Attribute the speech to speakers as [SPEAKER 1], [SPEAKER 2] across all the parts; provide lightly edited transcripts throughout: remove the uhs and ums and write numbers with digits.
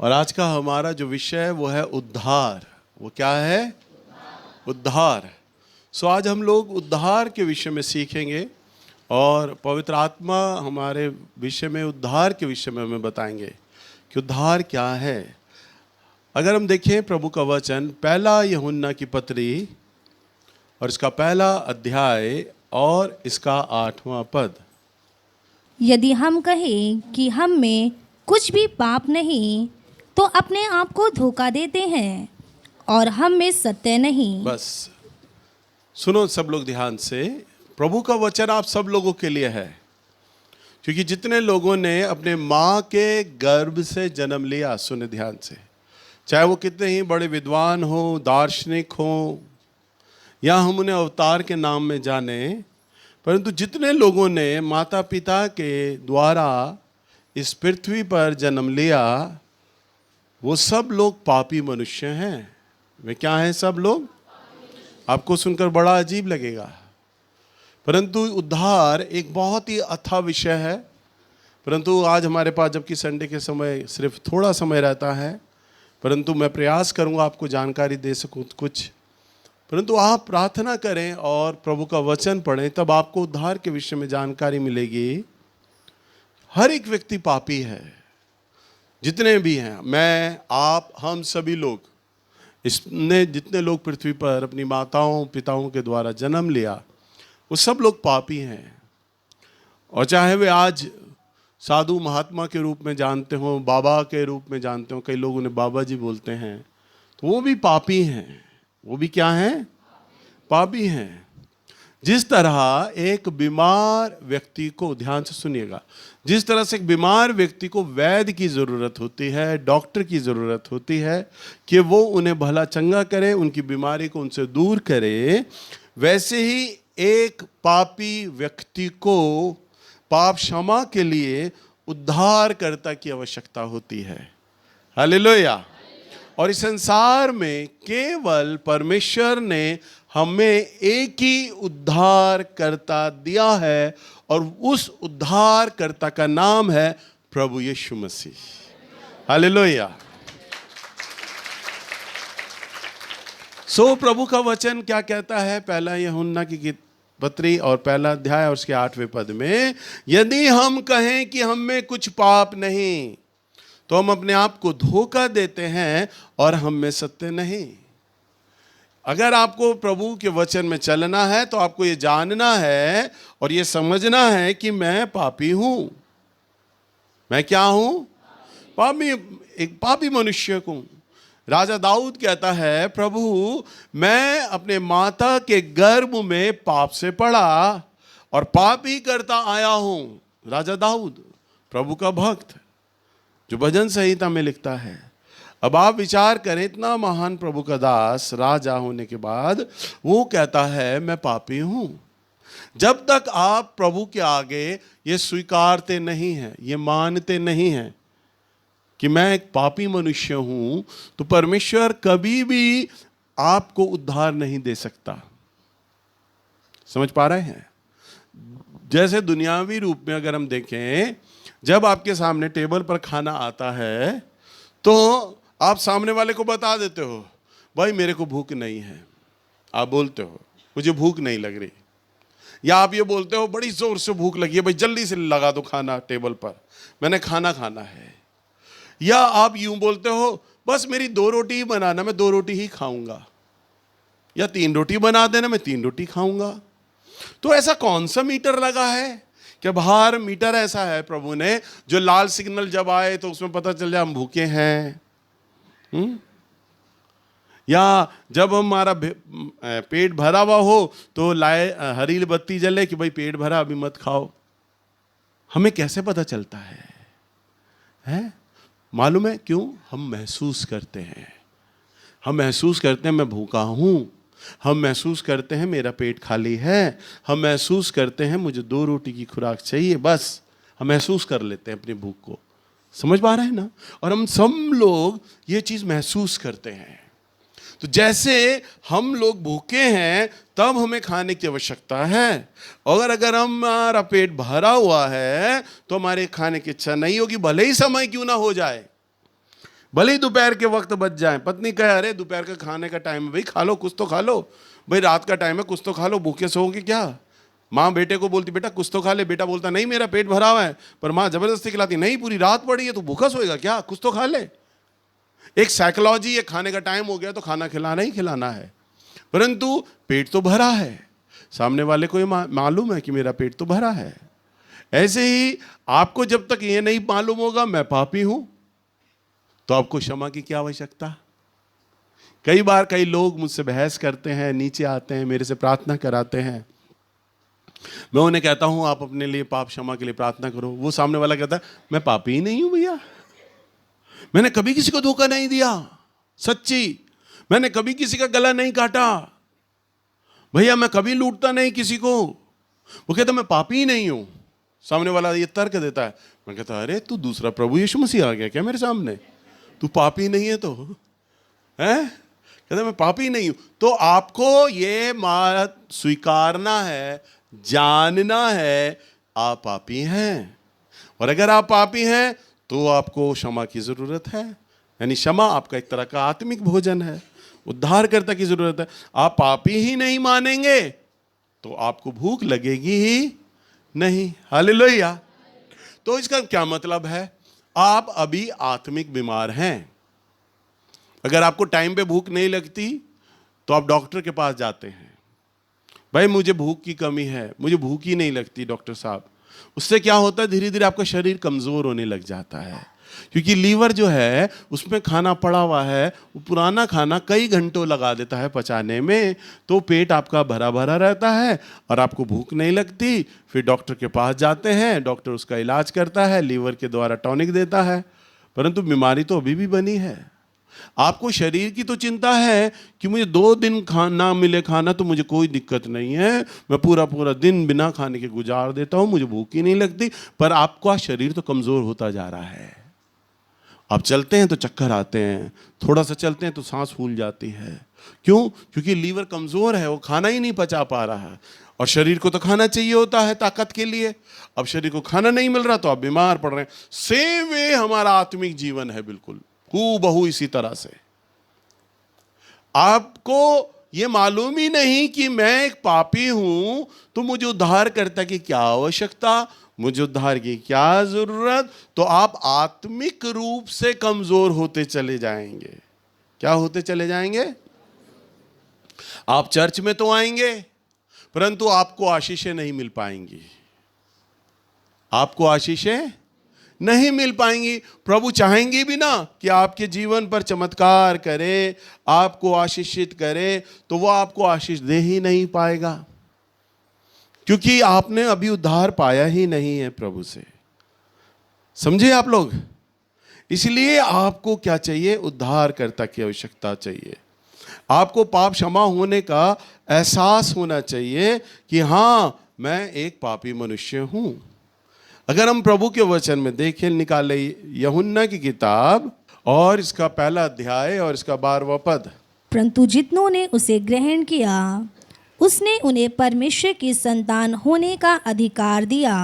[SPEAKER 1] और आज का हमारा जो विषय है वो है उद्धार। वो क्या है? उद्धार। सो आज हम लोग उद्धार के विषय में सीखेंगे और पवित्र आत्मा हमारे विषय में, उद्धार के विषय में हमें बताएंगे कि उद्धार क्या है। अगर हम देखें प्रभु का वचन, पहला यूहन्ना की पत्री और इसका पहला अध्याय और इसका 8वां पद।
[SPEAKER 2] यदि हम कहें कि हम में कुछ भी पाप नहीं तो अपने आप को धोखा देते हैं और हम में सत्य नहीं।
[SPEAKER 1] बस सुनो सब लोग ध्यान से, प्रभु का वचन आप सब लोगों के लिए है, क्योंकि जितने लोगों ने अपने माँ के गर्भ से जन्म लिया, सुने ध्यान से, चाहे वो कितने ही बड़े विद्वान हो, दार्शनिक हो, या हम उन्हें अवतार के नाम में जाने, परंतु जितने लोगों ने माता पिता के द्वारा इस पृथ्वी पर जन्म लिया, वो सब लोग पापी मनुष्य हैं। वे क्या हैं? सब लोग। आपको सुनकर बड़ा अजीब लगेगा, परंतु उद्धार एक बहुत ही अथाह विषय है। परंतु आज हमारे पास जबकि संडे के समय सिर्फ थोड़ा समय रहता है, परंतु मैं प्रयास करूंगा आपको जानकारी दे सकूं कुछ। परंतु आप प्रार्थना करें और प्रभु का वचन पढ़ें, तब आपको उद्धार के विषय में जानकारी मिलेगी। हर एक व्यक्ति पापी है, जितने भी हैं, मैं, आप, हम सभी लोग, इसने जितने लोग पृथ्वी पर अपनी माताओं पिताओं के द्वारा जन्म लिया, वो सब लोग पापी हैं। और चाहे वे आज साधु महात्मा के रूप में जानते हो, बाबा के रूप में जानते हो, कई लोग उन्हें बाबा जी बोलते हैं, तो वो भी पापी हैं। वो भी क्या हैं? पापी हैं। जिस तरह एक बीमार व्यक्ति को, ध्यान से सुनिएगा, जिस तरह से एक बीमार व्यक्ति को वैद्य की ज़रूरत होती है, डॉक्टर की ज़रूरत होती है कि वो उन्हें भला चंगा करे, उनकी बीमारी को उनसे दूर करे, वैसे ही एक पापी व्यक्ति को पाप क्षमा के लिए उद्धारकर्ता की आवश्यकता होती है। हालेलुया। और इस संसार में केवल परमेश्वर ने हमें एक ही उद्धारकर्ता दिया है, और उस उद्धारकर्ता का नाम है प्रभु यीशु मसीह। हालेलुया। सो प्रभु का वचन क्या कहता है? पहला यूहन्ना की पत्री और पहला अध्याय और उसके 8वें पद में, यदि हम कहें कि हम में कुछ पाप नहीं तो हम अपने आप को धोखा देते हैं और हम में सत्य नहीं। अगर आपको प्रभु के वचन में चलना है तो आपको ये जानना है और ये समझना है कि मैं पापी हूं। मैं क्या हूं? पापी, एक पापी मनुष्य हूं। राजा दाऊद कहता है, प्रभु मैं अपने माता के गर्भ में पाप से पड़ा और पाप ही करता आया हूं। राजा दाऊद प्रभु का भक्त जो भजन संहिता में लिखता है। अब आप विचार करें, इतना महान प्रभु का दास राजा होने के बाद वो कहता है मैं पापी हूं। जब तक आप प्रभु के आगे ये स्वीकारते नहीं हैं, ये मानते नहीं हैं कि मैं एक पापी मनुष्य हूं, तो परमेश्वर कभी भी आपको उद्धार नहीं दे सकता। समझ पा रहे हैं? जैसे दुनियावी रूप में अगर हम देखें, जब आपके सामने टेबल पर खाना आता है तो आप सामने वाले को बता देते हो, भाई मेरे को भूख नहीं है। आप बोलते हो मुझे भूख नहीं लग रही, या आप ये बोलते हो बड़ी जोर से भूख लगी है, भाई जल्दी से लगा दो खाना टेबल पर, मैंने खाना खाना है। या आप यूं बोलते हो, बस मेरी 2 रोटी ही बनाना, मैं 2 रोटी ही खाऊंगा, या 3 रोटी बना देना, मैं 3 रोटी खाऊंगा। तो ऐसा कौन सा मीटर लगा है कि बाहर मीटर ऐसा है प्रभु ने, जो लाल सिग्नल जब आए तो उसमें पता चल जाए हम भूखे हैं? या जब हमारा पेट भरा हुआ हो तो लाए हरी बत्ती जले कि भाई पेट भरा, अभी मत खाओ। हमें कैसे पता चलता है? मालूम है क्यों? हम महसूस करते हैं। हम महसूस करते हैं मैं भूखा हूं, हम महसूस करते हैं मेरा पेट खाली है, हम महसूस करते हैं मुझे 2 रोटी की खुराक चाहिए। बस हम महसूस कर लेते हैं अपनी भूख को। समझ पा रहे हैं ना? और हम सब लोग ये चीज महसूस करते हैं। तो जैसे हम लोग भूखे हैं तब हमें खाने की आवश्यकता है, और अगर हमारा पेट भरा हुआ है तो हमारे खाने की इच्छा नहीं होगी, भले ही समय क्यों ना हो जाए। भले ही दोपहर के वक्त बच जाए, पत्नी कहे अरे दोपहर का खाने का टाइम है भाई, खा लो कुछ तो खा लो, भाई रात का टाइम है कुछ तो खा लो, भूखे सोओगे क्या। माँ बेटे को बोलती बेटा कुछ तो खा ले, बेटा बोलता नहीं मेरा पेट भरा हुआ है, पर माँ जबरदस्ती खिलाती नहीं पूरी रात पड़ी है तो भूखा सोएगा क्या, कुछ तो खा ले। एक साइकोलॉजी, ये खाने का टाइम हो गया तो खाना खिलाना ही खिलाना है, परंतु पेट तो भरा है, सामने वाले को ये मालूम है कि मेरा पेट तो भरा है। ऐसे ही आपको जब तक ये नहीं मालूम होगा मैं पापी हूं, तो आपको क्षमा की क्या आवश्यकता। कई बार कई लोग मुझसे बहस करते हैं, नीचे आते हैं, मेरे से प्रार्थना कराते हैं, मैं उन्हें कहता हूं आप अपने लिए पाप क्षमा के लिए प्रार्थना करो। वो सामने वाला कहता है मैं पापी ही नहीं हूं भैया, मैंने कभी किसी को धोखा नहीं दिया, सच्ची मैंने कभी किसी का गला नहीं काटा भैया, मैं कभी लूटता नहीं किसी को। वो कहता मैं पापी ही नहीं हूं। सामने वाला ये तर्क देता है, मैं कहता अरे तू दूसरा प्रभु यीशु मसीह आ गया क्या मेरे सामने, तू पापी नहीं है तो है, कहता मैं पापी नहीं हूं। तो आपको ये बात स्वीकारना है, जानना है आप पापी हैं, और अगर आप पापी हैं तो आपको क्षमा की जरूरत है। यानी क्षमा आपका एक तरह का आत्मिक भोजन है, उद्धारकर्ता की जरूरत है। आप पापी ही नहीं मानेंगे तो आपको भूख लगेगी ही नहीं। हालेलुया। तो इसका क्या मतलब है, आप अभी आत्मिक बीमार हैं। अगर आपको टाइम पे भूख नहीं लगती तो आप डॉक्टर के पास जाते हैं, भाई मुझे भूख की कमी है, मुझे भूख ही नहीं लगती डॉक्टर साहब। उससे क्या होता है, धीरे धीरे आपका शरीर कमजोर होने लग जाता है, क्योंकि लीवर जो है उसमें खाना पड़ा हुआ है, वो पुराना खाना कई घंटों लगा देता है पचाने में, तो पेट आपका भरा भरा रहता है और आपको भूख नहीं लगती। फिर डॉक्टर के पास जाते हैं, डॉक्टर उसका इलाज करता है, लीवर के द्वारा टॉनिक देता है, परंतु बीमारी तो अभी भी बनी है। आपको शरीर की तो चिंता है कि मुझे 2 दिन खाना मिले खाना तो मुझे कोई दिक्कत नहीं है, मैं पूरा पूरा दिन बिना खाने के गुजार देता हूं, मुझे भूख ही नहीं लगती, पर आपका शरीर तो कमजोर होता जा रहा है। आप चलते हैं तो चक्कर आते हैं, थोड़ा सा चलते हैं तो सांस फूल जाती है। क्यों? क्योंकि लीवर कमजोर है, वो खाना ही नहीं पचा पा रहा है, और शरीर को तो खाना चाहिए होता है ताकत के लिए। अब शरीर को खाना नहीं मिल रहा तो आप बीमार पड़ रहे हैं। सेम वे हमारा आत्मिक जीवन है, बिल्कुल हूबहू इसी तरह से। आपको ये मालूम ही नहीं कि मैं एक पापी हूं, तो मुझे उद्धारकर्ता की क्या आवश्यकता, मुझे उद्धार की क्या जरूरत, तो आप आत्मिक रूप से कमजोर होते चले जाएंगे। क्या होते चले जाएंगे? आप चर्च में तो आएंगे, परंतु आपको आशीषें नहीं मिल पाएंगी, आपको आशीषें नहीं मिल पाएंगी। प्रभु चाहेंगे भी ना कि आपके जीवन पर चमत्कार करे, आपको आशीषित करे, तो वो आपको आशीष दे ही नहीं पाएगा, क्योंकि आपने अभी उद्धार पाया ही नहीं है प्रभु से। समझे आप लोग? इसलिए आपको क्या चाहिए? उद्धारकर्ता की आवश्यकता चाहिए। आपको पाप क्षमा होने का एहसास होना चाहिए कि हाँ मैं एक पापी मनुष्य हूं। अगर हम प्रभु के वचन में देखें, निकाले यूहन्ना की किताब और इसका 1 अध्याय और इसका 12वां पद।
[SPEAKER 2] परंतु जितनों ने उसे ग्रहण किया उसने उन्हें परमेश्वर की संतान होने का अधिकार दिया,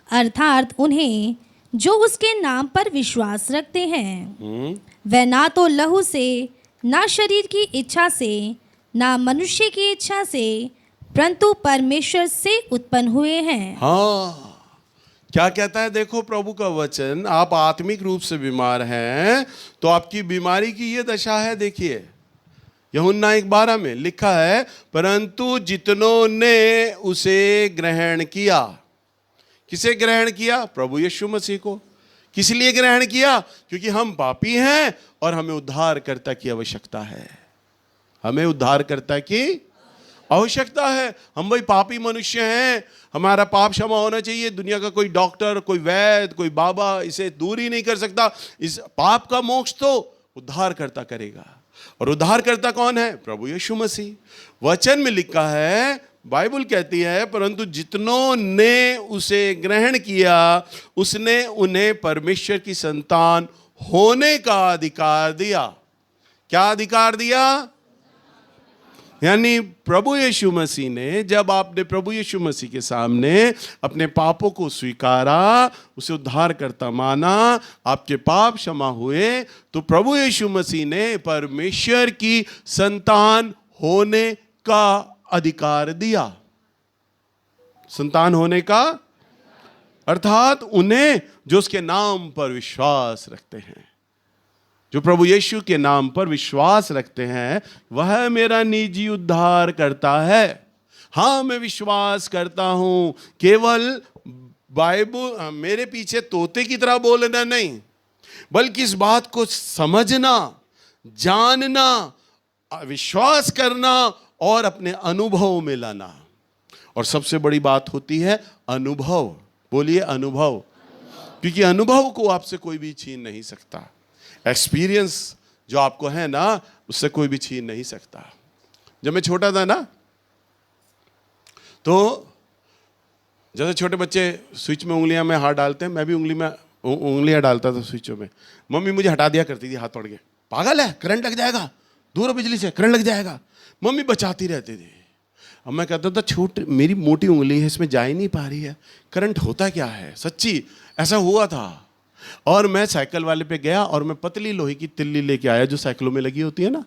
[SPEAKER 2] अर्थात उन्हें जो उसके नाम पर विश्वास रखते हैं, वे ना तो लहू से, ना शरीर की इच्छा से, ना मनुष्य की इच्छा से, परंतु परमेश्वर से उत्पन्न हुए हैं।
[SPEAKER 1] हाँ, क्या कहता है देखो प्रभु का वचन। आप आत्मिक रूप से बीमार हैं तो आपकी बीमारी की ये दशा है। देखिए यूहन्ना 1:12 में लिखा है, परंतु जितनों ने उसे ग्रहण किया। किसे ग्रहण किया? प्रभु यीशु मसीह को। किस लिए ग्रहण किया? क्योंकि हम पापी हैं और हमें उद्धारकर्ता की आवश्यकता है। हमें उद्धारकर्ता की आवश्यकता है। हम भाई पापी मनुष्य हैं, हमारा पाप क्षमा होना चाहिए। दुनिया का कोई डॉक्टर, कोई वैद्य, कोई बाबा इसे दूर ही नहीं कर सकता। इस पाप का मोक्ष तो उद्धारकर्ता करेगा, और उद्धारकर्ता कौन है? प्रभु यीशु मसीह। वचन में लिखा है, बाइबल कहती है, परंतु जितनों ने उसे ग्रहण किया उसने उन्हें परमेश्वर की संतान होने का अधिकार दिया। क्या अधिकार दिया? यानी प्रभु यीशु मसीह ने, जब आपने प्रभु यीशु मसीह के सामने अपने पापों को स्वीकारा, उसे उद्धारकर्ता माना, आपके पाप क्षमा हुए, तो प्रभु यीशु मसीह ने परमेश्वर की संतान होने का अधिकार दिया। संतान होने का अर्थात उन्हें जो उसके नाम पर विश्वास रखते हैं, जो प्रभु यीशु के नाम पर विश्वास रखते हैं, वह मेरा निजी उद्धार करता है। हाँ, मैं विश्वास करता हूं, केवल बाइबल मेरे पीछे तोते की तरह बोलना नहीं, बल्कि इस बात को समझना, जानना, विश्वास करना और अपने अनुभव में लाना। और सबसे बड़ी बात होती है अनुभव। बोलिए अनुभव, क्योंकि अनुभव को आपसे कोई भी छीन नहीं सकता। एक्सपीरियंस जो आपको है ना, उससे कोई भी छीन नहीं सकता। जब मैं छोटा था ना, तो जैसे छोटे बच्चे स्विच में उंगलियां में हाथ डालते हैं, मैं भी उंगलियां डालता था स्विचों में। मम्मी मुझे हटा दिया करती थी हाथ पकड़ के, पागल है, करंट लग जाएगा, दूर हो बिजली से, करंट लग जाएगा। मम्मी बचाती रहती थी। अब मैं कहता था मेरी मोटी उंगली है, इसमें जा ही नहीं पा रही है, करंट होता क्या है। सच्ची ऐसा हुआ था। और मैं साइकिल वाले पे गया और मैं पतली लोहे की तिल्ली लेके आया, जो साइकिलों में लगी होती है ना,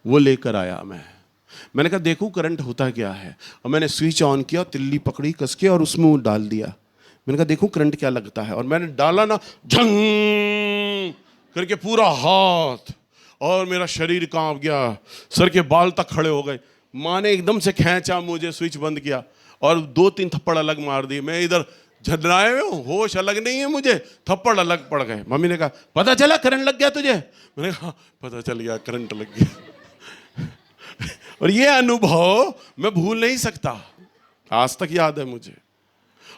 [SPEAKER 1] वो लेकर आया। मैंने कहा देखूं करंट होता क्या है। और मैंने स्विच ऑन किया, तिल्ली पकड़ी कस के और उसमें वो डाल दिया। मैंने कहा देखूं करंट क्या लगता है। और मैंने डाला ना, झंग करके पूरा हाथ और मेरा शरीर कांप गया, सर के बाल तक खड़े हो गए। माँ ने एकदम से खींचा मुझे, स्विच बंद किया और 2-3 थप्पड़ अलग मार दिए। मैं इधर झर्राए हुए हूँ, होश अलग नहीं है मुझे, थप्पड़ अलग पड़ गए। मम्मी ने कहा पता चला करंट लग गया तुझे। मैंने कहा पता चल गया, करंट लग गया। और ये अनुभव मैं भूल नहीं सकता, आज तक याद है मुझे।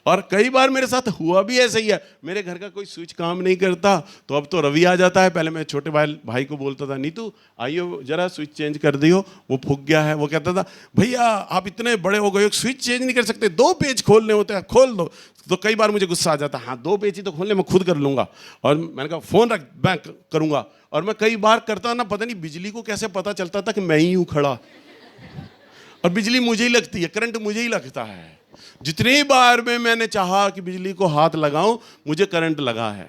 [SPEAKER 1] और कई बार मेरे साथ हुआ भी ऐसा ही है। मेरे घर का कोई स्विच काम नहीं करता, तो अब तो रवि आ जाता है। पहले मैं छोटे भाई को बोलता था, नीतू आइयो जरा स्विच चेंज कर दियो, वो फूक गया है। वो कहता था भैया आप इतने बड़े हो गए, स्विच चेंज नहीं कर सकते, 2 पेज खोलने होते हैं, खोल दो। तो कई बार मुझे गुस्सा आ जाता, हाँ 2 पेज ही तो खोलने, मैं खुद कर लूँगा। और मैंने कहा फ़ोन रख, मैं करूँगा। और मैं कई बार करता ना, पता नहीं बिजली को कैसे पता चलता था कि मैं ही हूँ खड़ा, और बिजली मुझे ही लगती है, करंट मुझे ही लगता है। जितनी बार में मैंने चाहा कि बिजली को हाथ लगाऊं, मुझे करंट लगा है।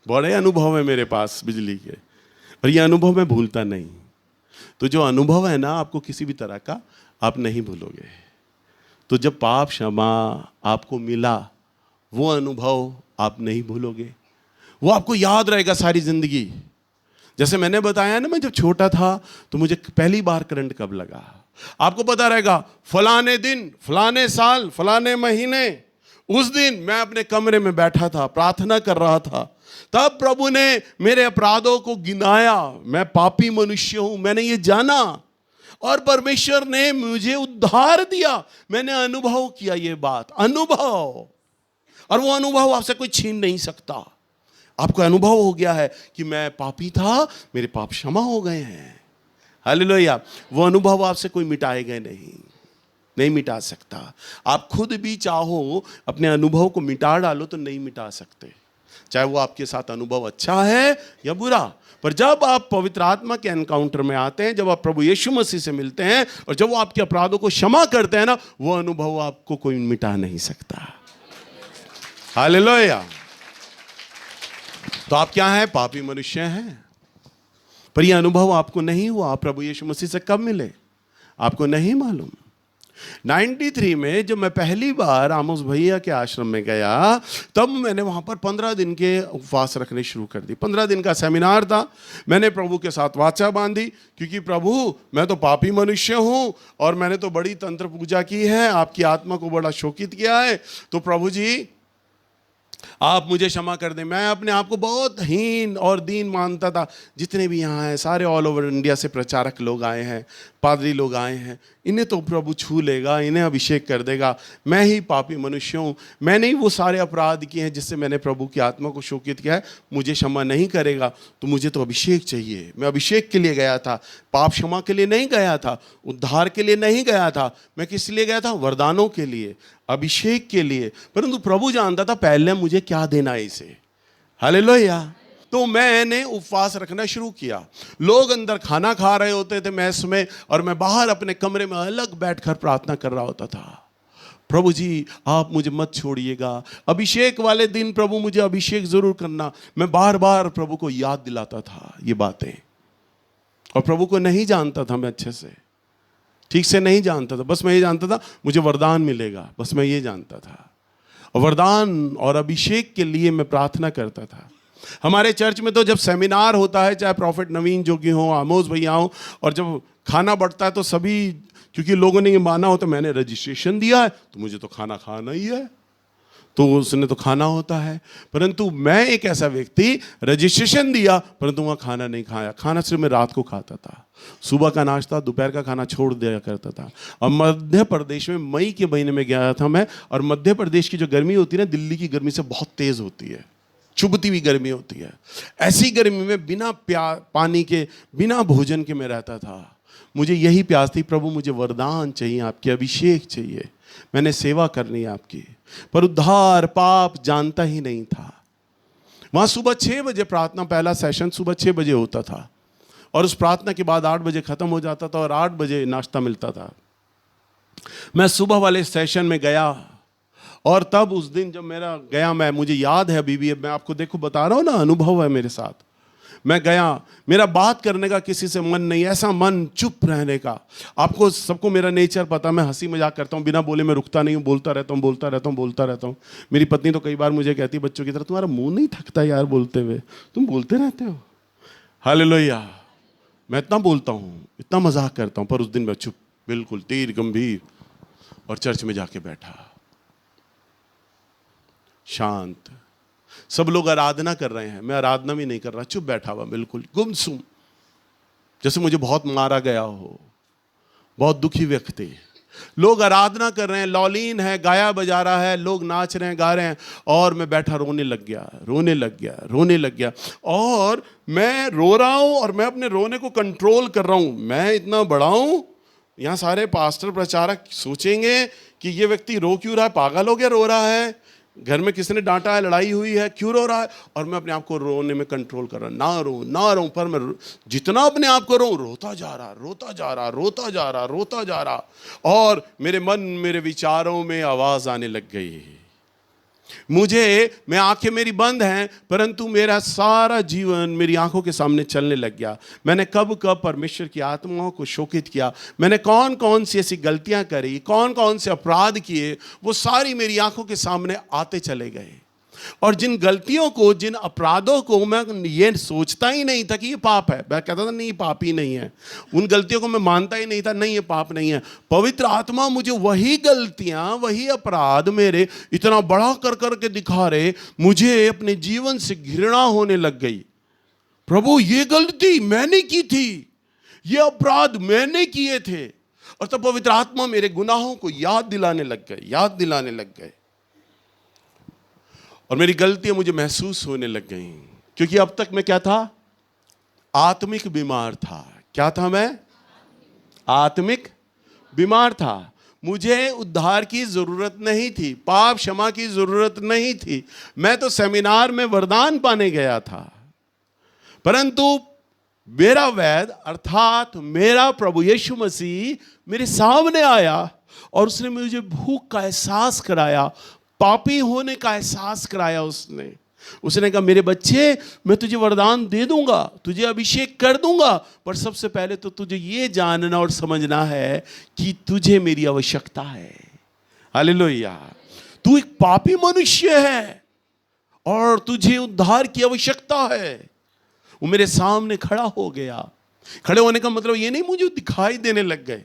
[SPEAKER 1] बड़े अनुभव है मेरे पास बिजली के, और ये अनुभव मैं भूलता नहीं। तो जो अनुभव है ना आपको किसी भी तरह का, आप नहीं भूलोगे। तो जब पाप क्षमा आपको मिला, वो अनुभव आप नहीं भूलोगे, वो आपको याद रहेगा सारी जिंदगी। जैसे मैंने बताया ना, मैं जब छोटा था तो मुझे पहली बार करंट कब लगा, आपको पता रहेगा। फलाने दिन, फलाने साल, फलाने महीने, उस दिन मैं अपने कमरे में बैठा था, प्रार्थना कर रहा था, तब प्रभु ने मेरे अपराधों को गिनाया। मैं पापी मनुष्य हूं, मैंने ये जाना, और परमेश्वर ने मुझे उद्धार दिया। मैंने अनुभव किया ये बात, अनुभव। और वो अनुभव आपसे कोई छीन नहीं सकता। आपको अनुभव हो गया है कि मैं पापी था, मेरे पाप क्षमा हो गए हैं। हालेलुया। वो अनुभव आपसे कोई मिटाएगा नहीं मिटा सकता। आप खुद भी चाहो अपने अनुभव को मिटा डालो तो नहीं मिटा सकते, चाहे वो आपके साथ अनुभव अच्छा है या बुरा। पर जब आप पवित्र आत्मा के एनकाउंटर में आते हैं, जब आप प्रभु यीशु मसीह से मिलते हैं, और जब वो आपके अपराधों को क्षमा करते हैं ना, वो अनुभव आपको कोई मिटा नहीं सकता। हालेलुया। तो आप क्या हैं? पापी मनुष्य हैं। पर यह अनुभव आपको नहीं हुआ। आप प्रभु यीशु मसीह से कब मिले आपको नहीं मालूम। 93 में जब मैं पहली बार आमोस भैया के आश्रम में गया, तब मैंने वहाँ पर 15 दिन के उपवास रखने शुरू कर दी। 15 दिन का सेमिनार था। मैंने प्रभु के साथ वाचा बांधी, क्योंकि प्रभु मैं तो पापी मनुष्य हूँ और मैंने तो बड़ी तंत्र पूजा की है, आपकी आत्मा को बड़ा शोकित किया है, तो प्रभु जी आप मुझे क्षमा कर दें। मैं अपने आप को बहुत हीन और दीन मानता था। जितने भी यहाँ हैं सारे ऑल ओवर इंडिया से प्रचारक लोग आए हैं, पादरी लोग आए हैं, इन्हें तो प्रभु छू लेगा, इन्हें अभिषेक कर देगा। मैं ही पापी मनुष्य हूँ, मैंने ही वो सारे अपराध किए हैं जिससे मैंने प्रभु की आत्मा को शोकित किया है, मुझे क्षमा नहीं करेगा, तो मुझे तो अभिषेक चाहिए। मैं अभिषेक के लिए गया था, पाप क्षमा के लिए नहीं गया था, उद्धार के लिए नहीं गया था। मैं किस लिए गया था? वरदानों के लिए, अभिषेक के लिए। परंतु प्रभु जानता था पहले मुझे क्या देना है इसे। हालेलुया। तो मैंने उपवास रखना शुरू किया। लोग अंदर खाना खा रहे होते थे मैस में, और मैं बाहर अपने कमरे में अलग बैठकर प्रार्थना कर रहा होता था। प्रभु जी आप मुझे मत छोड़िएगा, अभिषेक वाले दिन प्रभु मुझे अभिषेक जरूर करना। मैं बार बार प्रभु को याद दिलाता था ये बातें, और प्रभु को नहीं जानता था मैं अच्छे से, ठीक से नहीं जानता था। बस मैं ये जानता था मुझे वरदान मिलेगा, बस मैं ये जानता था। और वरदान और अभिषेक के लिए मैं प्रार्थना करता था। हमारे चर्च में तो जब सेमिनार होता है, चाहे प्रॉफिट नवीन जोगी हो, आमोस भैया हो, और जब खाना बढ़ता है तो सभी, क्योंकि लोगों ने ये माना हो तो मैंने रजिस्ट्रेशन दिया है तो मुझे तो खाना खाना ही है, तो उसने तो खाना होता है। परंतु मैं एक ऐसा व्यक्ति, रजिस्ट्रेशन दिया परंतु वहाँ खाना नहीं खाया। खाना सिर्फ मैं रात को खाता था, सुबह का नाश्ता दोपहर का खाना छोड़ दिया करता था। और मध्य प्रदेश में मई के महीने में गया था मैं, और मध्य प्रदेश की जो गर्मी होती है ना, दिल्ली की गर्मी से बहुत तेज़ होती है, चुभती हुई गर्मी होती है। ऐसी गर्मी में बिना पानी के, बिना भोजन के मैं रहता था। मुझे यही प्यास थी, प्रभु मुझे वरदान चाहिए, आपके अभिषेक चाहिए, मैंने सेवा करनी है आपकी। पर उद्धार पाप जानता ही नहीं था। वहाँ सुबह 6 बजे प्रार्थना, पहला सेशन सुबह 6 बजे होता था, और उस प्रार्थना के बाद 8 बजे ख़त्म हो जाता था, और 8 बजे नाश्ता मिलता था। मैं सुबह वाले सेशन में गया, और तब उस दिन जब मेरा गया, मुझे याद है अभी भी, मैं आपको देखो बता रहा हूँ ना, अनुभव है मेरे साथ। मैं गया, मेरा बात करने का किसी से मन नहीं, ऐसा मन चुप रहने का। आपको सबको मेरा नेचर पता, मैं हंसी मजाक करता हूँ, बिना बोले मैं रुकता नहीं हूँ, बोलता रहता हूँ, बोलता रहता हूँ, बोलता रहता हूँ। मेरी पत्नी तो कई बार मुझे कहती है बच्चों की तरह, तुम्हारा मुंह नहीं थकता यार बोलते हुए, तुम बोलते रहते हो। हालेलुया। मैं इतना बोलता हूँ, इतना मजाक करता हूँ, पर उस दिन मैं चुप, बिल्कुल तीर गंभीर, और चर्च में जाके बैठा शांत। सब लोग आराधना कर रहे हैं, मैं आराधना भी नहीं कर रहा, चुप बैठा हुआ, बिल्कुल गुमसुम, जैसे मुझे बहुत मारा गया हो, बहुत दुखी व्यक्ति। लोग आराधना कर रहे हैं, लॉलीन है, गाया बजा रहा है, लोग नाच रहे हैं, गा रहे हैं, और मैं बैठा रोने लग गया, रोने लग गया, रोने लग गया। और मैं रो रहा हूं, और मैं अपने रोने को कंट्रोल कर रहा हूं। मैं इतना बड़ा हूं, यहाँ सारे पास्टर प्रचारक सोचेंगे कि ये व्यक्ति रो क्यों रहा है, पागल हो गया, रो रहा है, घर में किसी ने डांटा है, लड़ाई हुई है, क्यों रो रहा है। और मैं अपने आप को रोने में कंट्रोल कर रहा, ना रो, पर मैं जितना अपने आप को रोता जा रहा, रोता जा रहा, रोता जा रहा, रोता जा रहा। और मेरे मन, मेरे विचारों में आवाज आने लग गई। मैं आंखें मेरी बंद हैं, परंतु मेरा सारा जीवन मेरी आंखों के सामने चलने लग गया। मैंने कब कब परमेश्वर की आत्माओं को शोकित किया, मैंने कौन कौन सी ऐसी गलतियां करी, कौन कौन से अपराध किए, वो सारी मेरी आंखों के सामने आते चले गए। और जिन गलतियों को, जिन अपराधों को मैं ये सोचता ही नहीं था कि ये पाप है, मैं कहता था नहीं पाप ही नहीं है, उन गलतियों को मैं मानता ही नहीं था, नहीं ये पाप नहीं है। पवित्र आत्मा मुझे वही गलतियां, वही अपराध मेरे इतना बड़ा कर करके दिखा रहे, मुझे अपने जीवन से घृणा होने लग गई। प्रभु ये गलती मैंने की थी, ये अपराध मैंने किए थे। और तब पवित्र आत्मा मेरे गुनाहों को याद दिलाने लग गए, और मेरी गलतियां मुझे महसूस होने लग गई। क्योंकि अब तक मैं क्या था, आत्मिक बीमार था। क्या था मैं? आत्मिक बीमार था। मुझे उद्धार की जरूरत नहीं थी, पाप क्षमा की जरूरत नहीं थी। मैं तो सेमिनार में वरदान पाने गया था, परंतु मेरा वैद्य अर्थात मेरा प्रभु यीशु मसीह मेरे सामने आया, और उसने मुझे भूख का एहसास कराया, पापी होने का एहसास कराया। उसने कहा मेरे बच्चे, मैं तुझे वरदान दे दूंगा, तुझे अभिषेक कर दूंगा, पर सबसे पहले तो तुझे ये जानना और समझना है कि तुझे मेरी आवश्यकता है। हालेलुया। तू एक पापी मनुष्य है और तुझे उद्धार की आवश्यकता है। वो मेरे सामने खड़ा हो गया। खड़े होने का मतलब ये नहीं मुझे दिखाई देने लग गए,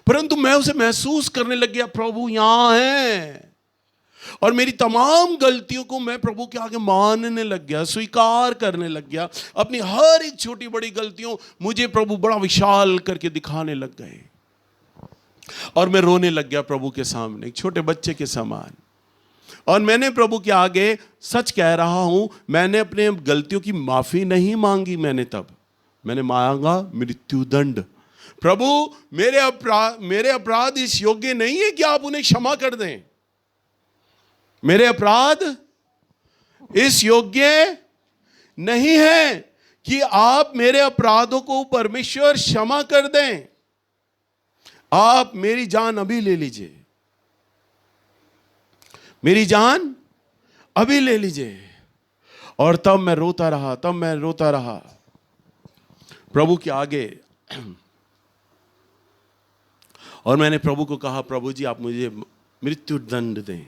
[SPEAKER 1] परंतु मैं उसे महसूस करने लग गया, प्रभु यहां है। और मेरी तमाम गलतियों को मैं प्रभु के आगे मानने लग गया, स्वीकार करने लग गया। अपनी हर एक छोटी बड़ी गलतियों मुझे प्रभु बड़ा विशाल करके दिखाने लग गए, और मैं रोने लग गया प्रभु के सामने, एक छोटे बच्चे के समान। और मैंने प्रभु के आगे, सच कह रहा हूं, मैंने अपने गलतियों की माफी नहीं मांगी। मैंने मांगा मृत्युदंड। प्रभु मेरे अपराध इस योग्य नहीं है कि आप उन्हें क्षमा कर दें। मेरे अपराध इस योग्य नहीं है कि आप मेरे अपराधों को परमेश्वर क्षमा कर दें। आप मेरी जान अभी ले लीजिए, मेरी जान अभी ले लीजिए। और तब मैं रोता रहा प्रभु के आगे। और मैंने प्रभु को कहा, प्रभु जी आप मुझे मृत्यु दंड दें।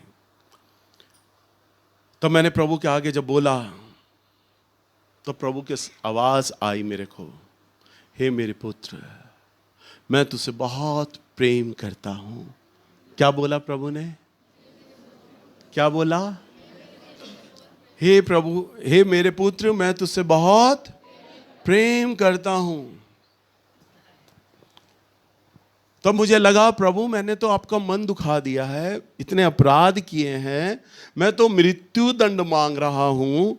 [SPEAKER 1] तब मैंने प्रभु के आगे जब बोला तो प्रभु की आवाज आई मेरे को, हे मेरे पुत्र, मैं तुझसे बहुत प्रेम करता हूं। क्या बोला प्रभु ने? क्या बोला? हे प्रभु, हे मेरे पुत्र, मैं तुझसे बहुत प्रेम करता हूं। तब मुझे लगा, प्रभु मैंने तो आपका मन दुखा दिया है, इतने अपराध किए हैं, मैं तो मृत्यु दंड मांग रहा हूं,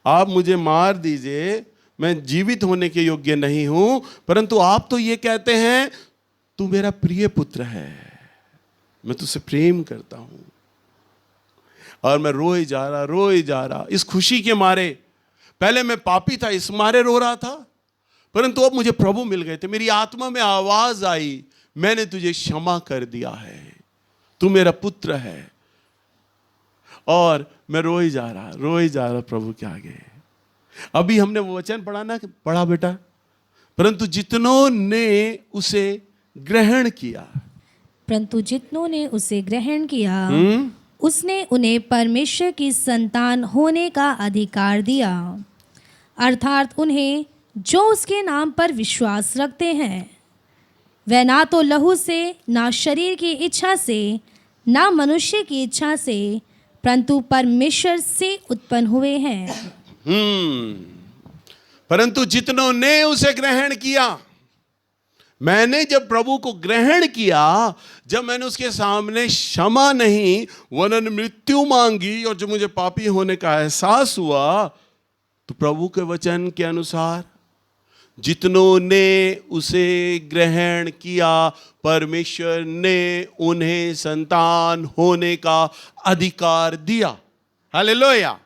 [SPEAKER 1] आप मुझे मार दीजिए, मैं जीवित होने के योग्य नहीं हूं, परंतु आप तो ये कहते हैं तू मेरा प्रिय पुत्र है, मैं तुझसे प्रेम करता हूं। और मैं रोए जा रहा इस खुशी के मारे। पहले मैं पापी था, इस मारे रो रहा था, परंतु अब मुझे प्रभु मिल गए थे। मेरी आत्मा में आवाज आई, मैंने तुझे क्षमा कर दिया है, तू मेरा पुत्र है। और मैं रोए जा रहा प्रभु के आगे। अभी हमने वो वचन पढ़ा बेटा, परंतु जितनों ने उसे ग्रहण किया,
[SPEAKER 2] उसने उन्हें परमेश्वर की संतान होने का अधिकार दिया, अर्थात उन्हें जो उसके नाम पर विश्वास रखते हैं। वह ना तो लहू से, ना शरीर की इच्छा से, ना मनुष्य की इच्छा से, परंतु परमेश्वर से उत्पन्न हुए हैं।
[SPEAKER 1] परंतु जितनों ने उसे ग्रहण किया। मैंने जब प्रभु को ग्रहण किया, जब मैंने उसके सामने क्षमा नहीं वरन मृत्यु मांगी, और जब मुझे पापी होने का एहसास हुआ, तो प्रभु के वचन के अनुसार जितनों ने उसे ग्रहण किया, परमेश्वर ने उन्हें संतान होने का अधिकार दिया। हालेलुया।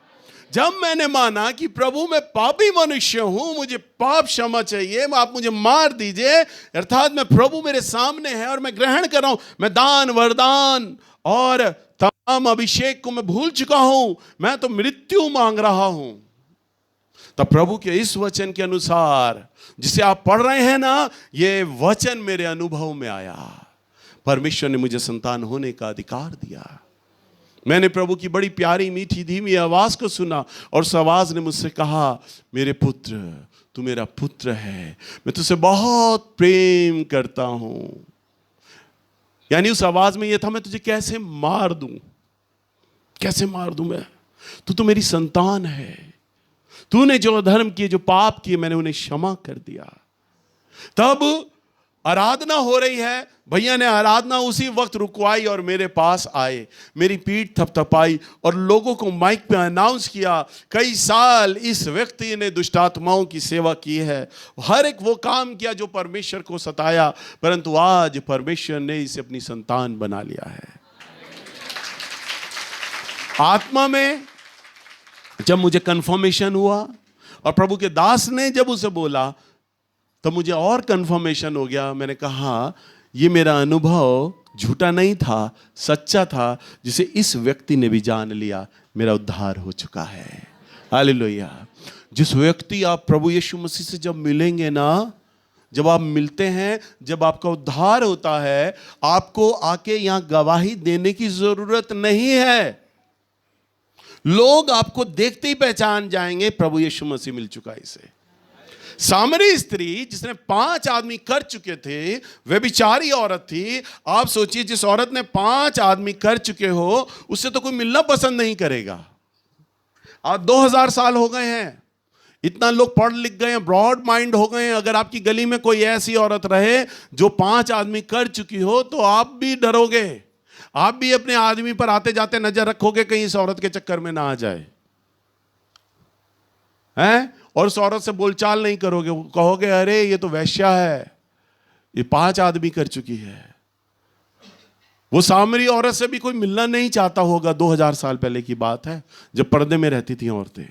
[SPEAKER 1] जब मैंने माना कि प्रभु मैं पापी मनुष्य हूं, मुझे पाप क्षमा चाहिए, आप मुझे मार दीजिए, अर्थात मैं प्रभु मेरे सामने है और मैं ग्रहण कर रहा हूं, मैं दान वरदान और तमाम अभिषेक को मैं भूल चुका हूं, मैं तो मृत्यु मांग रहा हूं। तब प्रभु के इस वचन के अनुसार जिसे आप पढ़ रहे हैं ना, ये वचन मेरे अनुभव में आया। परमेश्वर ने मुझे संतान होने का अधिकार दिया। मैंने प्रभु की बड़ी प्यारी मीठी धीमी आवाज को सुना, और उस आवाज ने मुझसे कहा, मेरे पुत्र, तू मेरा पुत्र है, मैं तुझसे बहुत प्रेम करता हूं। यानी उस आवाज में यह था, मैं तुझे कैसे मार दूं मैं, तू तो मेरी संतान है, तूने जो अधर्म किए, जो पाप किए, मैंने उन्हें क्षमा कर दिया। तब आराधना हो रही है, भैया ने आराधना उसी वक्त रुकवाई और मेरे पास आए, मेरी पीठ थपथपाई और लोगों को माइक पे अनाउंस किया, कई साल इस व्यक्ति ने दुष्टात्माओं की सेवा की है, हर एक वो काम किया जो परमेश्वर को सताया, परंतु आज परमेश्वर ने इसे अपनी संतान बना लिया है। आत्मा में जब मुझे कंफर्मेशन हुआ और प्रभु के दास ने जब उसे बोला, तब मुझे और कंफर्मेशन हो गया। मैंने कहा, ये मेरा अनुभव झूठा नहीं था, सच्चा था, जिसे इस व्यक्ति ने भी जान लिया, मेरा उद्धार हो चुका है। हालेलुया। जिस व्यक्ति आप प्रभु यीशु मसीह से जब मिलेंगे ना, जब आप मिलते हैं, जब आपका उद्धार होता है, आपको आके यहां गवाही देने की जरूरत नहीं है। लोग आपको देखते ही पहचान जाएंगे, प्रभु यीशु मसीह मिल चुका है इसे। सामरी स्त्री जिसने 5 आदमी कर चुके थे, व्यभिचारी औरत थी। आप सोचिए, जिस औरत ने 5 आदमी कर चुके हो, उससे तो कोई मिलना पसंद नहीं करेगा। आज 2000 साल हो गए हैं, इतना लोग पढ़ लिख गए हैं, ब्रॉड माइंड हो गए हैं। अगर आपकी गली में कोई ऐसी औरत रहे जो 5 आदमी कर चुकी हो, तो आप भी डरोगे, आप भी अपने आदमी पर आते जाते नजर रखोगे, कहीं इस औरत के चक्कर में ना आ जाए, हैं? और उस औरत से बोलचाल नहीं करोगे, कहोगे अरे ये तो वैश्या है, ये 5 आदमी कर चुकी है। वो सामरी औरत से भी कोई मिलना नहीं चाहता होगा। 2000 साल पहले की बात है, जब पर्दे में रहती थी औरतें।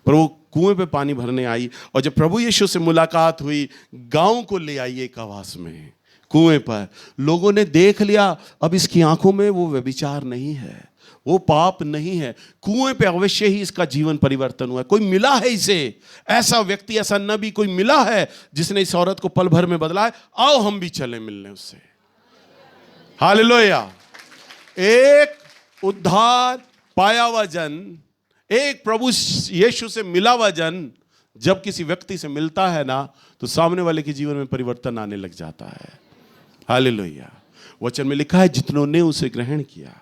[SPEAKER 1] पर वो कुएं पे पानी भरने आई, और जब प्रभु यीशु से मुलाकात हुई, गांव को ले आई एक आवाज में कुएं पर। लोगों ने देख लिया अब इसकी आंखों में वो व्यभिचार नहीं है, वो पाप नहीं है। कुएं पे अवश्य ही इसका जीवन परिवर्तन हुआ है। कोई मिला है इसे, ऐसा व्यक्ति, ऐसा नबी कोई मिला है जिसने इस औरत को पल भर में बदला है। आओ हम भी चले मिलने उससे। हालेलुया। एक उद्धार पाया हुआ जन, एक प्रभु यीशु से मिला हुआ जन जब किसी व्यक्ति से मिलता है ना, तो सामने वाले के जीवन में परिवर्तन आने लग जाता है। हालेलुया। वचन में लिखा है जितनों ने उसे ग्रहण किया।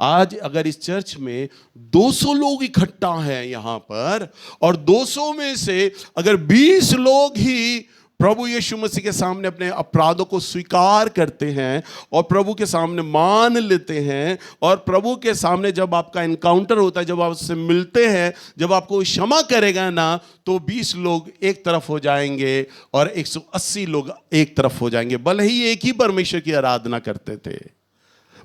[SPEAKER 1] आज अगर इस चर्च में 200 लोग इकट्ठा हैं यहां पर, और 200 में से अगर 20 लोग ही प्रभु यीशु मसीह के सामने अपने अपराधों को स्वीकार करते हैं और प्रभु के सामने मान लेते हैं, और प्रभु के सामने जब आपका एनकाउंटर होता है, जब आप उससे मिलते हैं, जब आपको क्षमा करेगा ना, तो 20 लोग एक तरफ हो जाएंगे और 180 लोग एक तरफ हो जाएंगे। भले ही एक ही परमेश्वर की आराधना करते थे,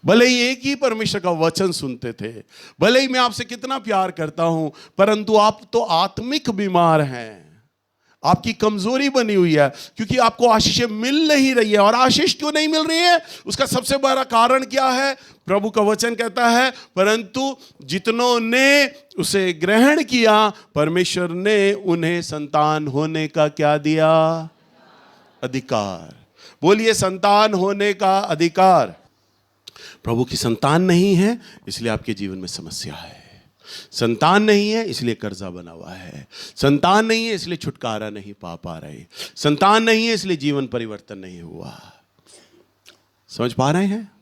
[SPEAKER 1] भले ही एक ही परमेश्वर का वचन सुनते थे, भले ही मैं आपसे कितना प्यार करता हूं, परंतु आप तो आत्मिक बीमार हैं। आपकी कमजोरी बनी हुई है क्योंकि आपको आशीष मिल नहीं रही है। और आशीष क्यों नहीं मिल रही है, उसका सबसे बड़ा कारण क्या है? प्रभु का वचन कहता है परंतु जितनों ने उसे ग्रहण किया, परमेश्वर ने उन्हें संतान होने का क्या दिया? अधिकार। बोलिए, संतान होने का अधिकार। प्रभु की संतान नहीं है इसलिए आपके जीवन में समस्या है, संतान नहीं है इसलिए कर्जा बना हुआ है, संतान नहीं है इसलिए छुटकारा नहीं पा रहे, संतान नहीं है इसलिए जीवन परिवर्तन नहीं हुआ। समझ पा रहे हैं?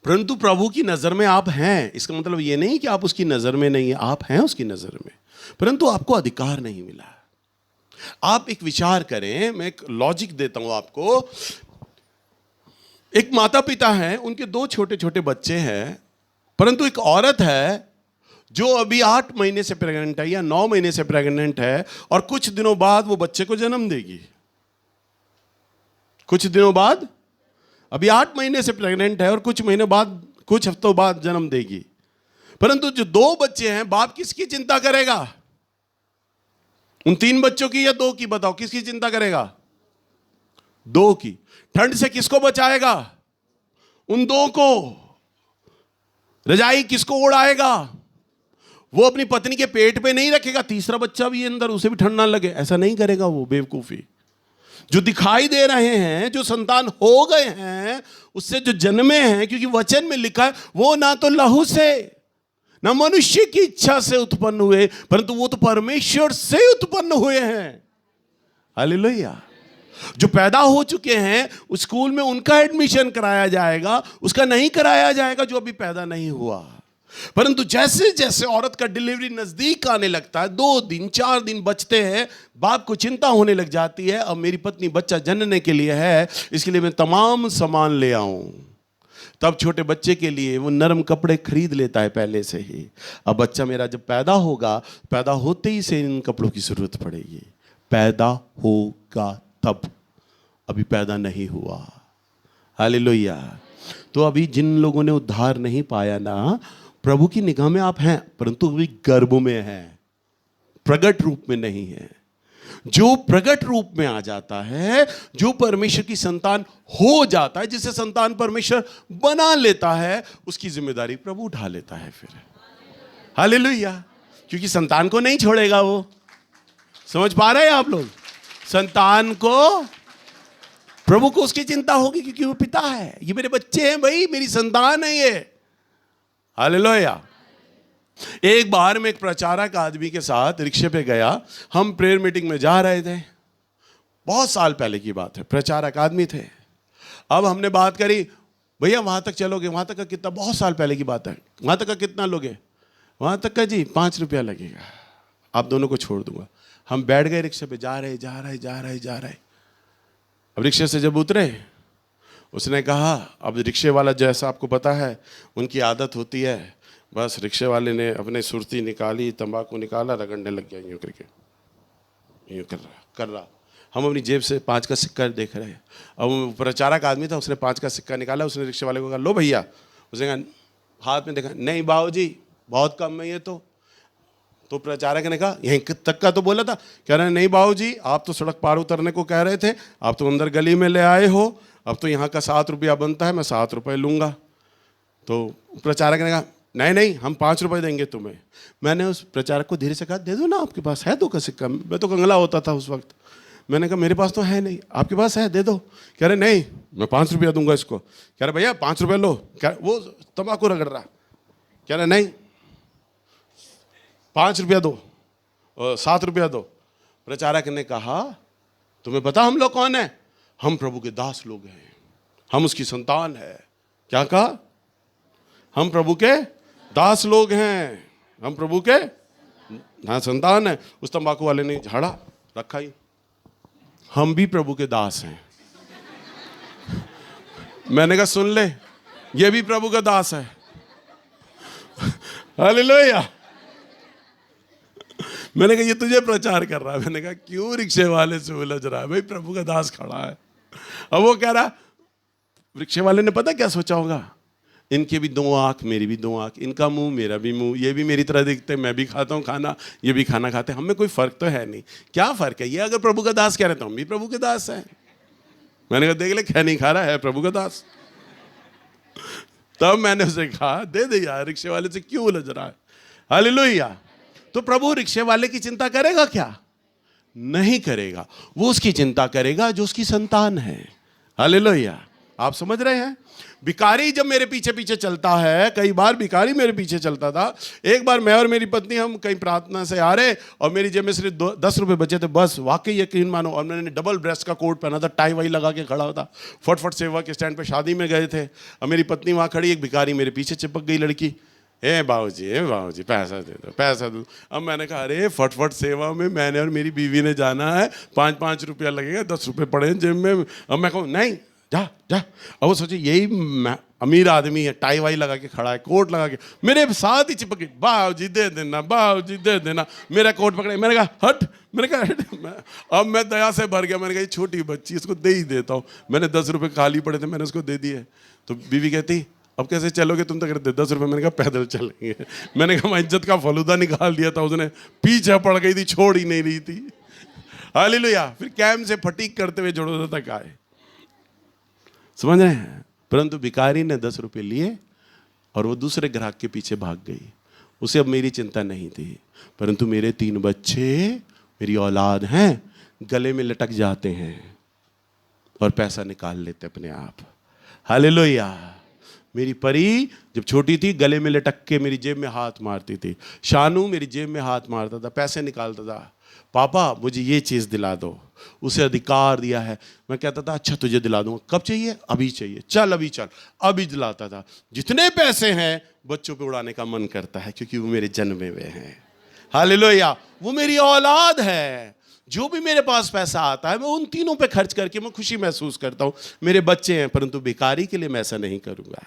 [SPEAKER 1] परंतु प्रभु की नजर में आप हैं। इसका मतलब यह नहीं कि आप उसकी नजर में नहीं है, आप हैं उसकी नजर में, परंतु आपको अधिकार नहीं मिला। आप एक विचार करें, मैं एक लॉजिक देता हूं आपको। एक माता पिता हैं, उनके 2 छोटे छोटे बच्चे हैं, परंतु एक औरत है जो अभी 8 महीने से प्रेग्नेंट है या 9 महीने से प्रेग्नेंट है, और कुछ दिनों बाद वो बच्चे को जन्म देगी। कुछ दिनों बाद, अभी 8 महीने से प्रेग्नेंट है और कुछ महीने बाद, कुछ हफ्तों बाद जन्म देगी। परंतु जो 2 बच्चे हैं, बाप किसकी चिंता करेगा? उन 3 बच्चों की या 2 की? बताओ, किसकी चिंता करेगा? 2 की। ठंड से किसको बचाएगा? उन 2 को। रजाई किसको उड़ाएगा? वो अपनी पत्नी के पेट पे नहीं रखेगा, तीसरा बच्चा भी अंदर, उसे भी ठंड ना लगे, ऐसा नहीं करेगा वो बेवकूफी। जो दिखाई दे रहे हैं, जो संतान हो गए हैं, उससे जो जन्मे हैं, क्योंकि वचन में लिखा है वो ना तो लहू से ना मनुष्य की इच्छा से उत्पन्न हुए, परंतु वो तो परमेश्वर से उत्पन्न हुए हैं। हालेलुया। जो पैदा हो चुके हैं उस स्कूल में उनका एडमिशन कराया जाएगा, उसका नहीं कराया जाएगा जो अभी पैदा नहीं हुआ। परंतु जैसे जैसे औरत का डिलीवरी नजदीक आने लगता है, 2 दिन 4 दिन बचते हैं, बाप को चिंता होने लग जाती है, अब मेरी पत्नी बच्चा जनने के लिए है, इसके लिए मैं तमाम सामान ले आऊं। तब छोटे बच्चे के लिए वो नरम कपड़े खरीद लेता है पहले से ही। अब बच्चा मेरा जब पैदा होगा, पैदा होते ही से इन कपड़ों की जरूरत पड़ेगी। पैदा होगा तब, अभी पैदा नहीं हुआ। हालेलुया। तो अभी जिन लोगों ने उद्धार नहीं पाया ना, प्रभु की निगाह में आप हैं, परंतु अभी गर्भ में हैं, प्रगट रूप में नहीं है। जो प्रगट रूप में आ जाता है, जो परमेश्वर की संतान हो जाता है, जिसे संतान परमेश्वर बना लेता है, उसकी जिम्मेदारी प्रभु उठा लेता है फिर। हालेलुया। क्योंकि संतान को नहीं छोड़ेगा वो। समझ पा रहे हैं आप लोग? संतान को, प्रभु को उसकी चिंता होगी क्योंकि वो पिता है। ये मेरे बच्चे हैं भाई, मेरी संतान है ये। हालेलुया। एक बार मैं एक प्रचारक आदमी के साथ रिक्शे पे गया, हम प्रेयर मीटिंग में जा रहे थे, बहुत साल पहले की बात है, प्रचारक आदमी थे। अब हमने बात करी, भैया वहां तक चलोगे? वहां तक का कितना? बहुत साल पहले की बात है। वहां तक का कितना लोगे? वहां तक का जी 5 रुपया लगेगा, आप दोनों को छोड़ दूंगा। हम बैठ गए रिक्शे पे, जा रहे। अब रिक्शे से जब उतरे, उसने कहा, अब रिक्शे वाला जैसा आपको पता है उनकी आदत होती है, बस रिक्शे वाले ने अपने सुरती निकाली, तंबाकू निकाला, रगड़ने लग गया, यूँ करके, यूँ कर रहा। हम अपनी जेब से 5 का सिक्का देख रहे हैं। अब प्रचारक आदमी था, उसने 5 का सिक्का निकाला, उसने रिक्शे वाले को कहा, लो भैया। उसने कहा, हाथ में देखा, नहीं बाबूजी बहुत कम है ये तो। तो प्रचारक ने कहा यहीं तक का तो बोला था। कह रहे नहीं बाबू जी, आप तो सड़क पार उतरने को कह रहे थे, आप तो अंदर गली में ले आए हो, अब तो यहाँ का 7 रुपया बनता है, मैं 7 रुपये लूँगा। तो प्रचारक ने कहा नहीं नहीं, हम 5 रुपये देंगे तुम्हें। मैंने उस प्रचारक को धीरे से कहा दे दो ना, आपके पास है 2 का सिक्का। मैं तो कंगला होता था उस वक्त। मैंने कहा मेरे पास तो है नहीं, आपके पास है, दे दो। कह रहे नहीं, मैं 5 रुपया दूंगा इसको। कह रहे भैया 5 रुपये लो। कह वो तंबाकू रगड़ रहा। कह रहे नहीं, 5 रुपया दो, 7 रुपया दो। प्रचारक ने कहा तुम्हें पता हम लोग कौन है? हम प्रभु के दास लोग हैं, हम उसकी संतान है। क्या कहा? हम प्रभु के दास लोग हैं, हम प्रभु के संतान है। उस तंबाकू वाले ने झाड़ा रखा ही, हम भी प्रभु के दास हैं। मैंने कहा सुन ले, ये भी प्रभु का दास है। हालेलुया। मैंने कहा ये तुझे प्रचार कर रहा है। मैंने कहा क्यों रिक्शे वाले से उलझ रहा है? भाई प्रभु का दास खड़ा है। अब वो कह रहा, रिक्शे वाले ने पता क्या सोचा होगा? इनके भी 2 आंख, मेरी भी 2 आंख, इनका मुंह मेरा भी मुंह, ये भी मेरी तरह दिखते, मैं भी खाता हूँ खाना, ये भी खाना खाते, हमें कोई फर्क तो है नहीं। क्या फर्क है? ये अगर प्रभु का दास कह रहे तो हम भी प्रभु के दास हैं। मैंने कहा देख ले, खै नहीं खा रहा है प्रभु का दास। तब मैंने उसे कहा दे दे यार, रिक्शे वाले से क्यों उलझ रहा है? हालेलुया। तो प्रभु रिक्शे वाले की चिंता करेगा क्या? नहीं करेगा। वो उसकी चिंता करेगा जो उसकी संतान है। हालेलुया। आप समझ रहे हैं? भिखारी जब मेरे पीछे पीछे चलता है, कई बार भिखारी मेरे पीछे चलता था। एक बार मैं और मेरी पत्नी हम कहीं प्रार्थना से आ रहे और मेरी जेब में सिर्फ 10 रुपए बचे थे, बस। वाकई यकीन मानो। और मैंने डबल ब्रेस्ट का कोट पहना था, टाई वाई लगा के खड़ा था। फटफट सेवा के स्टैंड पे शादी में गए थे और मेरी पत्नी वहाँ खड़ी, एक भिखारी मेरे पीछे चिपक गई लड़की। ए बाबूजी पैसा दे दो, पैसा दो। अब मैंने कहा अरे फटफट सेवा में मैंने और मेरी बीवी ने जाना है, 5-5 रुपया लगेगा, 10 रुपये पड़े हैं जेब में। अब मैं कहूँ नहीं जा जा। अब वो सोचे यही अमीर आदमी है, टाई वाई लगा के खड़ा है, कोट लगा के मेरे साथ ही चिपक गई। बाबूजी दे देना, बाबूजी दे देना। मेरा कोट पकड़े। मैंने कहा हट, मैंने कहा हट। अब मैं दया से भर गया। मैंने कहा ये छोटी बच्ची, इसको दे ही देता हूँ। मैंने 10 रुपये खाली पड़े थे, मैंने उसको दे दिए। तो बीवी कहती अब कैसे चलोगे तुम? तो कहते 10 रुपये। मैंने कहा पैदल चलेंगे। मैंने कहा मैं इज्जत का फलूदा निकाल दिया था, उसने पीछे पड़ गई थी, छोड़ ही नहीं रही थी। हालेलुया। फिर कैम से फटीक करते हुए जोड़ों तक आए। समझ रहे हैं? परंतु भिखारी ने 10 रुपये लिए और वो दूसरे ग्राहक के पीछे भाग गई। उसे अब मेरी चिंता नहीं थी। परंतु मेरे 3 बच्चे, मेरी औलाद हैं, गले में लटक जाते हैं और पैसा निकाल लेते अपने आप। हालेलुया। मेरी परी जब छोटी थी गले में लटक के मेरी जेब में हाथ मारती थी। शानू मेरी जेब में हाथ मारता था, पैसे निकालता था। पापा मुझे ये चीज़ दिला दो। उसे अधिकार दिया है। मैं कहता था अच्छा तुझे दिला दूंगा। कब चाहिए? अभी चाहिए। चल अभी चल। अभी दिलाता था। जितने पैसे हैं बच्चों पे उड़ाने का मन करता है, क्योंकि वो मेरे जन्मे हुए हैं। हालेलुया। वो मेरी औलाद है। जो भी मेरे पास पैसा आता है मैं उन तीनों पे खर्च करके मैं खुशी महसूस करता हूं। मेरे बच्चे हैं, परंतु भिखारी के लिए मैं ऐसा नहीं करूंगा।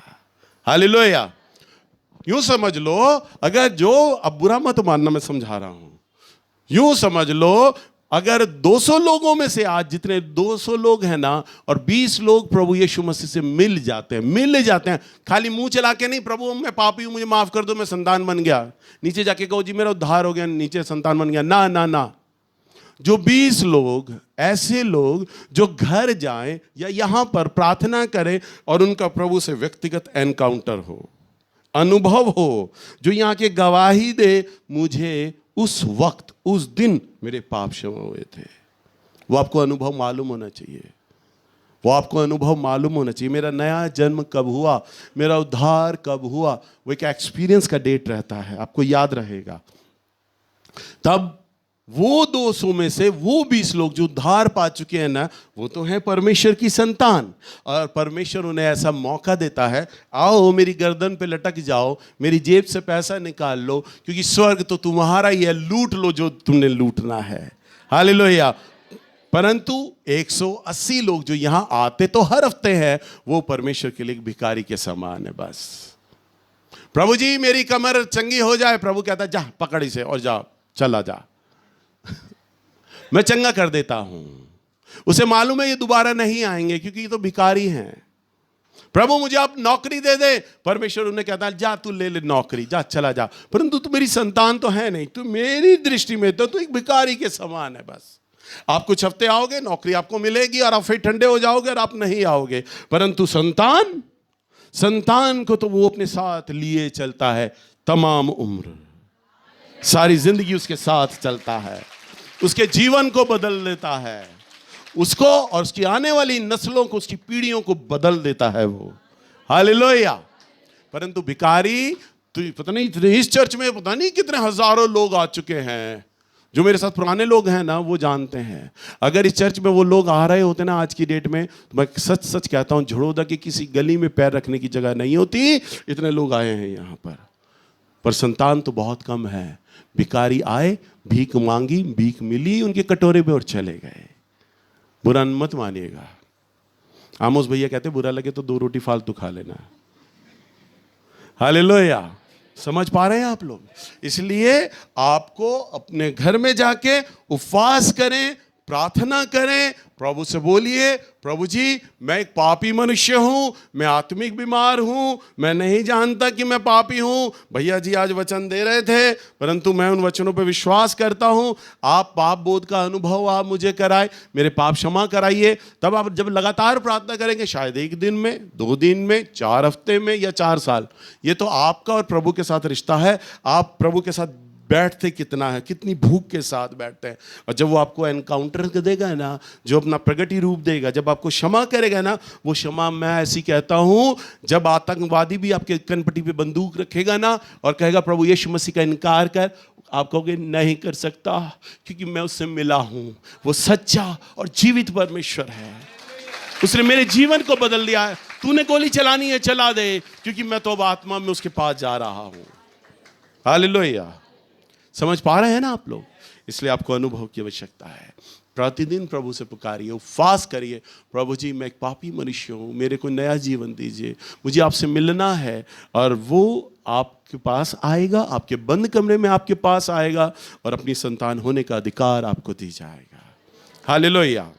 [SPEAKER 1] हालेलुया। यूं समझ लो, अगर जो, अब बुरा मत मानना मैं समझा रहा हूं, यूं समझ लो अगर 200 लोगों में से आज जितने 200 लोग हैं ना, और 20 लोग प्रभु यीशु मसीह से मिल जाते हैं, खाली मुंह चला के नहीं, प्रभु मैं पापी हूं मुझे माफ कर दो, मैं संतान बन गया, नीचे जाके कहो जी मेरा उद्धार हो गया, नीचे संतान बन गया, ना ना ना। जो 20 लोग, ऐसे लोग जो घर जाएं या यहां पर प्रार्थना करें और उनका प्रभु से व्यक्तिगत एनकाउंटर हो, अनुभव हो, जो यहां के गवाही दे मुझे उस वक्त उस दिन मेरे पाप क्षमा हुए थे। वो आपको अनुभव मालूम होना चाहिए। वो आपको अनुभव मालूम होना चाहिए। मेरा नया जन्म कब हुआ, मेरा उद्धार कब हुआ, वो एक एक्सपीरियंस का डेट रहता है, आपको याद रहेगा। तब वो 200 में से वो 20 लोग जो उद्धार पा चुके हैं ना, वो तो हैं परमेश्वर की संतान। और परमेश्वर उन्हें ऐसा मौका देता है, आओ मेरी गर्दन पे लटक जाओ, मेरी जेब से पैसा निकाल लो, क्योंकि स्वर्ग तो तुम्हारा ही है, लूट लो जो तुमने लूटना है। हालेलुया। परंतु 180 लोग जो यहां आते तो हर हफ्ते हैं, वो परमेश्वर के लिए एक भिखारी के समान है। बस प्रभु जी मेरी कमर चंगी हो जाए, प्रभु कहता जा पकड़ इसे और जा, चला जा, मैं चंगा कर देता हूं। उसे मालूम है ये दोबारा नहीं आएंगे, क्योंकि ये तो भिखारी हैं। प्रभु मुझे आप नौकरी दे दे, परमेश्वर उन्हें कहता है जा तू ले ले नौकरी, जा चला जा, परंतु तू मेरी संतान तो है नहीं, तू मेरी दृष्टि में तो तू एक भिखारी के समान है। बस आप कुछ हफ्ते आओगे, नौकरी आपको मिलेगी और आप फिर ठंडे हो जाओगे और आप नहीं आओगे, परंतु संतान को तो वो अपने साथ लिए चलता है तमाम उम्र, सारी जिंदगी उसके साथ चलता है, उसके जीवन को बदल देता है, उसको और उसकी आने वाली नस्लों को, उसकी पीढ़ियों को बदल देता है वो। हालेलुया। परंतु भिखारी, तो पता नहीं इस चर्च में पता नहीं कितने हजारों लोग आ चुके हैं, जो मेरे साथ पुराने लोग हैं ना वो जानते हैं। अगर इस चर्च में वो लोग आ रहे होते ना आज की डेट में, तो मैं सच सच कहता हूं झड़ोदा की किसी गली में पैर रखने की जगह नहीं होती, इतने लोग आए हैं यहाँ पर संतान तो बहुत कम है। भिखारी आए, भीख मांगी, भीख मिली उनके कटोरे पे और चले गए। बुरा मत मानिएगा, आमोस भैया कहते बुरा लगे तो 2 रोटी फालतू खा लेना। हालेलुया। समझ पा रहे हैं आप लोग? इसलिए आपको अपने घर में जाके उपवास करें, प्रार्थना करें, प्रभु से बोलिए, प्रभु जी मैं एक पापी मनुष्य हूं, मैं आत्मिक बीमार हूं, मैं नहीं जानता कि मैं पापी हूं। भैया जी आज वचन दे रहे थे, परंतु मैं उन वचनों पर विश्वास करता हूं। आप पाप बोध का अनुभव आप मुझे कराए, मेरे पाप क्षमा कराइए। तब आप जब लगातार प्रार्थना करेंगे, शायद 1 दिन में, 2 दिन में, 4 हफ्ते में या 4 साल, ये तो आपका और प्रभु के साथ रिश्ता है। आप प्रभु के साथ बैठते कितना है, कितनी भूख के साथ बैठते हैं। और जब वो आपको एनकाउंटर देगा ना, जो अपना प्रगति रूप देगा, जब आपको क्षमा करेगा ना, वो क्षमा मैं ऐसी कहता हूं, जब आतंकवादी भी आपके कनपट्टी पे बंदूक रखेगा ना और कहेगा प्रभु यीशु मसीह का इनकार कर, आप कहोगे नहीं कर सकता, क्योंकि मैं उससे मिला हूं। वो सच्चा और जीवित परमेश्वर है, उसने मेरे जीवन को बदल दिया है। तूने गोली चलानी है चला दे, क्योंकि मैं तो अब आत्मा में उसके पास जा रहा हूं। हालेलुया। समझ पा रहे हैं ना आप लोग? इसलिए आपको अनुभव की आवश्यकता है। प्रतिदिन प्रभु से पुकारिए, उपवास करिए, प्रभु जी मैं एक पापी मनुष्य हूँ, मेरे को नया जीवन दीजिए, मुझे आपसे मिलना है। और वो आपके पास आएगा, आपके बंद कमरे में आपके पास आएगा और अपनी संतान होने का अधिकार आपको दी जाएगा। हालेलुया।